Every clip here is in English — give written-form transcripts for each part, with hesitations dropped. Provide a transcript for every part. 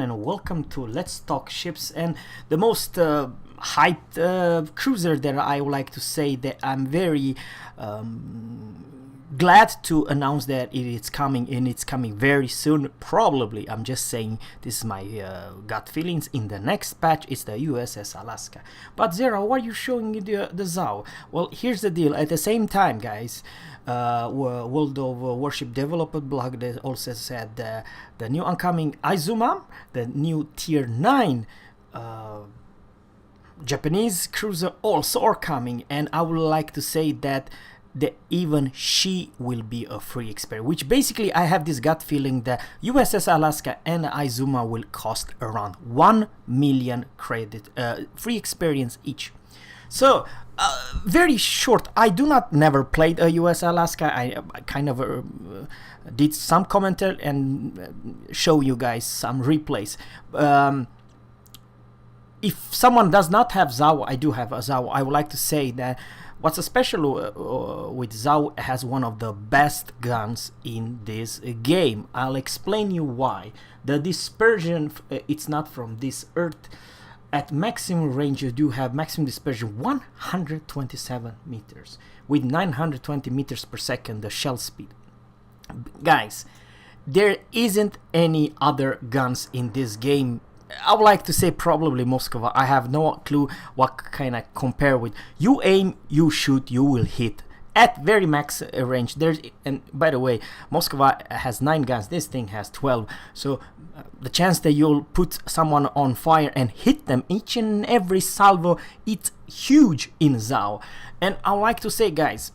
and welcome to Let's Talk Ships, and the most hyped cruiser that I would like to say that I'm very glad to announce that it's coming, and it's coming very soon. Probably, I'm just saying, this is my gut feelings. In the next patch, it's the USS Alaska. But Zerra, why are you showing me the ZAO? Well, here's the deal. At the same time, guys, World of Warship Developer blog that also said the new oncoming Azuma, the new tier 9 Japanese cruiser also are coming, and I would like to say that even she will be a free experience, which basically I have this gut feeling that USS Alaska and Azuma will cost around 1 million credit free experience each. So very short, I do not never played a US Alaska. I kind of did some commentary and show you guys some replays. If someone does not have ZAO, I do have a ZAO. I would like to say that what's special with ZAO has one of the best guns in this game. I'll explain you why. The dispersion, it's not from this earth. At maximum range, you do have maximum dispersion 127 meters with 920 meters per second, the shell speed. Guys, there isn't any other guns in this game. I would like to say probably Moscow. I have no clue what kind of compare with. You aim, you shoot, you will hit. At very max range, and by the way, Moscow has 9 guns, this thing has 12, so the chance that you'll put someone on fire and hit them each and every salvo, it's huge in ZAO. And I like to say, guys,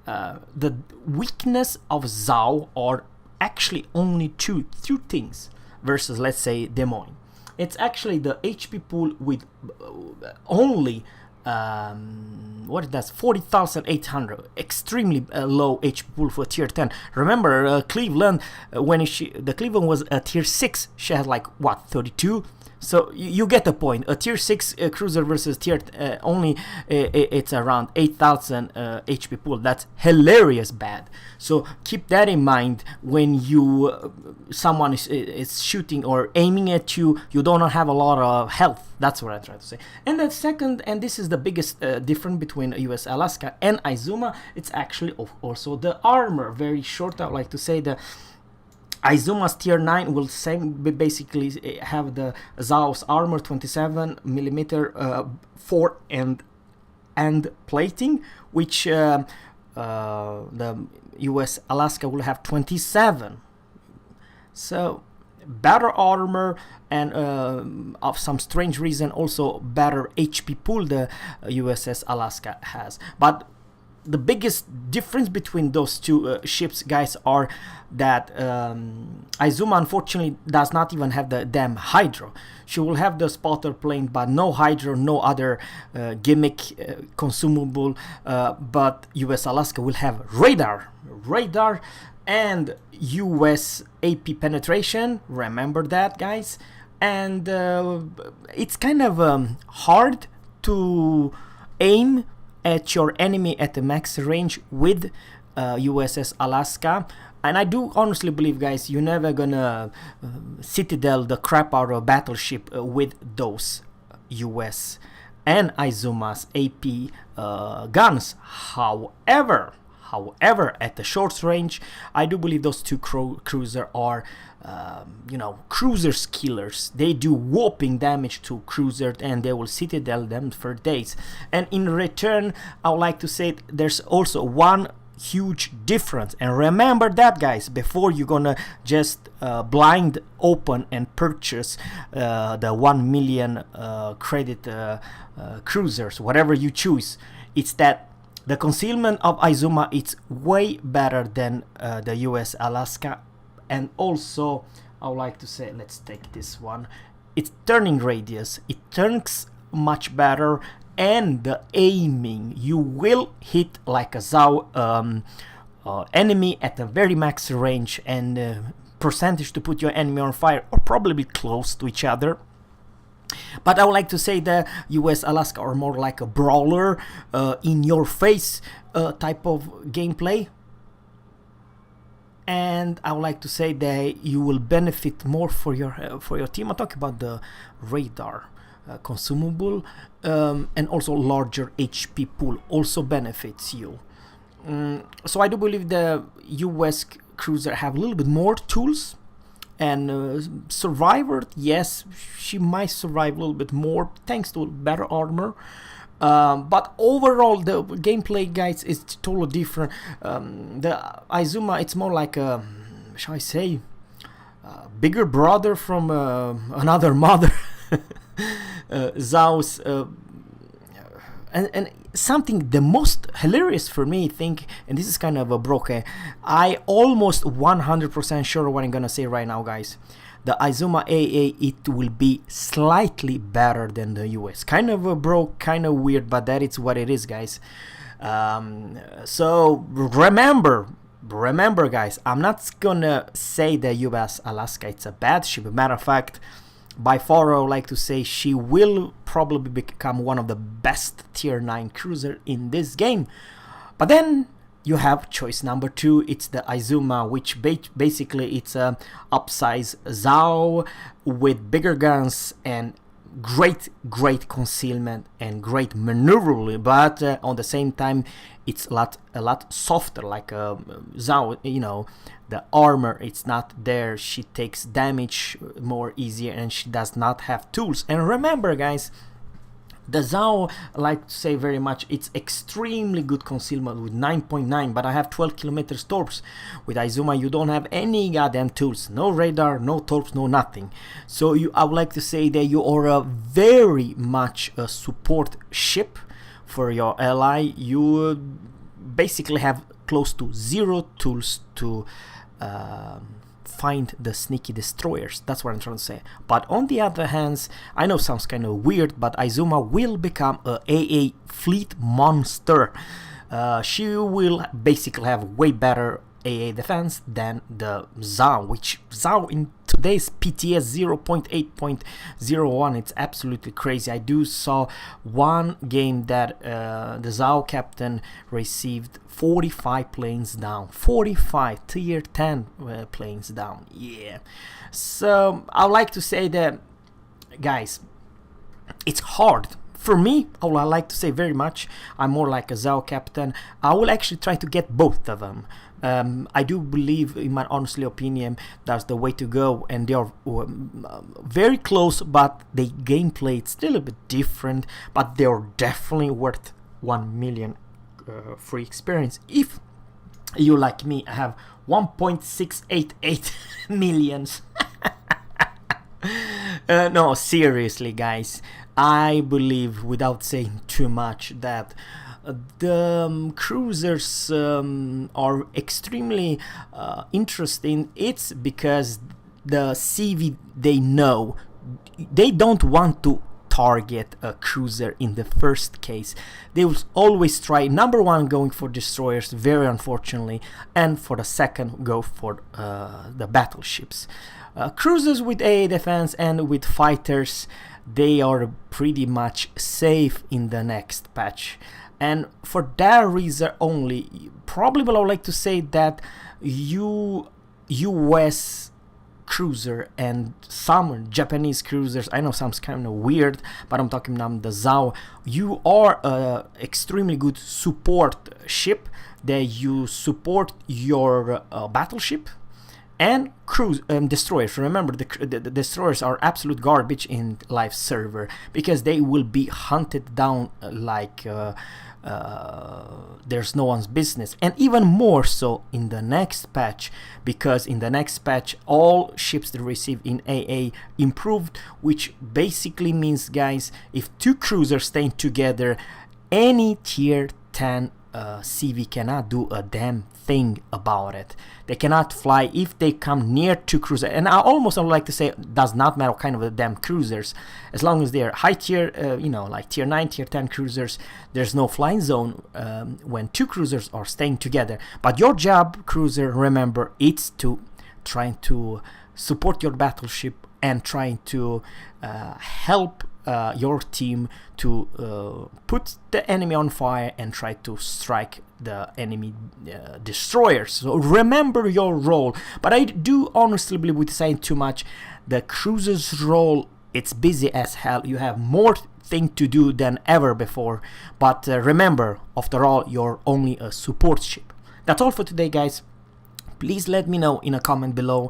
the weakness of ZAO are actually only two things versus, let's say, Des Moines. It's actually the HP pool with only what is that, 40,800, extremely low HP pool for tier 10. Remember Cleveland, when the Cleveland was a tier 6, she had like what, 32. So you get the point. A tier 6 cruiser versus tier only it's around 8,000 HP pool. That's hilarious bad. So keep that in mind when you someone is shooting or aiming at you. You don't have a lot of health. That's what I try to say. And the second, and this is the biggest difference between US Alaska and Azuma, it's actually also the armor. Very short, I would like to say that Azuma's tier 9 will basically have the ZAO's armor 27 millimeter fore and plating, which the US Alaska will have 27. So better armor, and of some strange reason also better HP pool the USS Alaska has. But the biggest difference between those two ships, guys, are that Azuma unfortunately does not even have the damn hydro. She will have the spotter plane, but no hydro, no other gimmick consumable. But US Alaska will have radar, and US AP penetration. Remember that, guys. And it's kind of hard to aim at your enemy at the max range with USS Alaska. And I do honestly believe, guys, you're never gonna citadel the crap out of a battleship with those US and Azuma's AP guns. However, at the short range, I do believe those two cruisers are, cruisers killers. They do whopping damage to cruisers, and they will citadel them for days. And in return, I would like to say there's also one huge difference. And remember that, guys, before you're gonna just blind open and purchase the 1 million credit cruisers, whatever you choose. It's that the concealment of Azuma, it's way better than the US Alaska. And also, I would like to say, let's take this one. Its turning radius, it turns much better, and the aiming, you will hit like a ZAO enemy at a very max range, and percentage to put your enemy on fire are probably close to each other. But I would like to say the US Alaska are more like a brawler, in your face type of gameplay. and I would like to say that you will benefit more for your team. I'm talking about the radar consumable, and also larger HP pool also benefits you. So I do believe the US cruiser have a little bit more tools, and survivor, yes, she might survive a little bit more thanks to better armor. But overall, the gameplay, guys, is totally different. The Azuma, it's more like a, shall I say, bigger brother from another mother. Zhao's, and something the most hilarious for me, think, and this is kind of a broke, I almost 100% sure what I'm gonna say right now, guys. The Azuma AA, it will be slightly better than the US. Kind of a broke, kind of weird, but that is what it is, guys. So remember, guys, I'm not gonna say the US Alaska it's a bad ship. Matter of fact, by far, I would like to say she will probably become one of the best tier 9 cruiser in this game. But then you have choice number 2. It's the Azuma, which basically it's a upsize Zhao with bigger guns and great concealment and great maneuverability, but on the same time it's a lot softer, like Zhao, you know, the armor, it's not there, she takes damage more easier, and she does not have tools. And remember, guys, the Zhao, I like to say very much, it's extremely good concealment with 9.9, but I have 12 kilometers torps. With Azuma, you don't have any goddamn tools, no radar, no torps, no nothing. So I would like to say that you are a very much a support ship for your ally. You basically have close to 0 tools to find the sneaky destroyers. That's what I'm trying to say. But on the other hand, I know it sounds kind of weird, but Azuma will become a AA fleet monster. She will basically have way better AA defense than the Zhao, which Zhao in today's PTS 0.8.01, it's absolutely crazy. I do saw one game that the Zhao captain received 45 planes down, 45 tier 10 planes down. Yeah, so I would like to say that, guys, it's hard. For me, I would like to say very much, I'm more like a Zhao captain. I will actually try to get both of them. I do believe, in my honestly opinion, that's the way to go, and they are very close, but the gameplay it's still a bit different, but they are definitely worth 1 million free experience. If you, like me, have 1.688 millions. No, seriously, guys, I believe, without saying too much, that the cruisers are extremely interesting. It's because the CV, they know they don't want to target a cruiser in the first case. They will always try, number one, going for destroyers, very unfortunately, and for the second, go for the battleships. Cruisers with AA defense and with fighters, they are pretty much safe in the next patch. And for that reason only, probably I would like to say that US cruiser and some Japanese cruisers, I know sounds kind of weird, but I'm talking about the Zhao, you are a extremely good support ship, that you support your battleship and destroyers. Remember, the destroyers are absolute garbage in live server, because they will be hunted down like there's no one's business, and even more so in the next patch, because in the next patch all ships that receive in AA improved, which basically means, guys, if two cruisers staying together, any tier 10 CV cannot do a damn thing about it. They cannot fly if they come near two cruisers, and I would like to say, does not matter what kind of a damn cruisers, as long as they're high tier, like tier 9, tier 10 cruisers, there's no flying zone when two cruisers are staying together. But your job, cruiser, remember, it's to trying to support your battleship and trying to help your team to put the enemy on fire and try to strike the enemy destroyers. So remember your role. But I do honestly believe, with saying too much, the cruiser's role, it's busy as hell. You have more thing to do than ever before. But remember, after all, you're only a support ship. That's all for today, guys. Please let me know in a comment below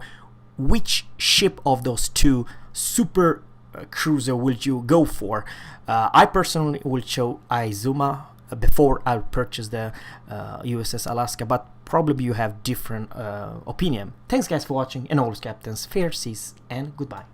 which ship of those two super cruiser will you go for. I personally will choose Azuma before I purchase the USS Alaska, but probably you have different opinion. Thanks guys for watching, and always captains, fair seas and goodbye.